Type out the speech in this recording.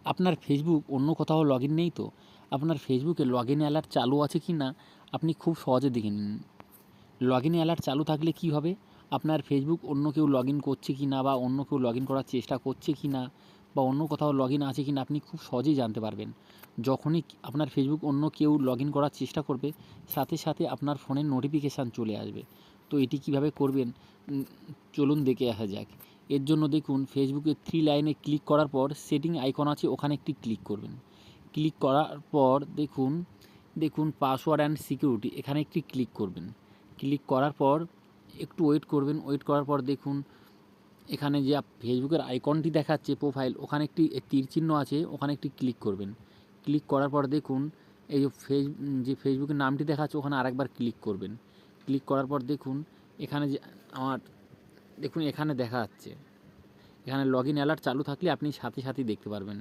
আপনার ফেসবুক অন্য কোথাও লগ ইন নেই তো? আপনার ফেসবুকে লগ ইন অ্যালার্ট চালু আছে কি না আপনি খুব সহজে দেখে নিন। লগ ইন অ্যালার্ট চালু থাকলে কী হবে, আপনার ফেসবুক অন্য কেউ লগ ইন করছে কি না বা অন্য কেউ লগ ইন করার চেষ্টা করছে কি না বা অন্য কোথাও লগ ইন আছে কি না আপনি খুব সহজেই জানতে পারবেন। যখনই আপনার ফেসবুক অন্য কেউ লগ ইন করার চেষ্টা করবে, সাথে সাথে আপনার ফোনের নোটিফিকেশান চলে আসবে। তো এটি কীভাবে করবেন চলুন দেখে আসা যাক। এর জন্য দেখুন ফেসবুকের 3 লাইনে ক্লিক করার পর সেটিং আইকন আছে, ওখানে একটি ক্লিক করবেন। ক্লিক করার পর দেখুন পাসওয়ার্ড অ্যান্ড সিকিউরিটি, এখানে একটি ক্লিক করবেন। ক্লিক করার পর একটু ওয়েট করবেন। ওয়েট করার পর দেখুন এখানে যে ফেসবুকের আইকনটি দেখাচ্ছে প্রোফাইল, ওখানে একটি তীর চিহ্ন আছে, ওখানে একটি ক্লিক করবেন। ক্লিক করার পর দেখুন এই যে ফেসবুকের নামটি দেখাচ্ছে ওখানে আরেকবার ক্লিক করবেন। ক্লিক করার পর দেখুন এখানে যে দেখুন এখানে দেখা যাচ্ছে, এখানে লগ ইন অ্যালার্ট চালু থাকলে আপনি সাথে সাথেই দেখতে পারবেন।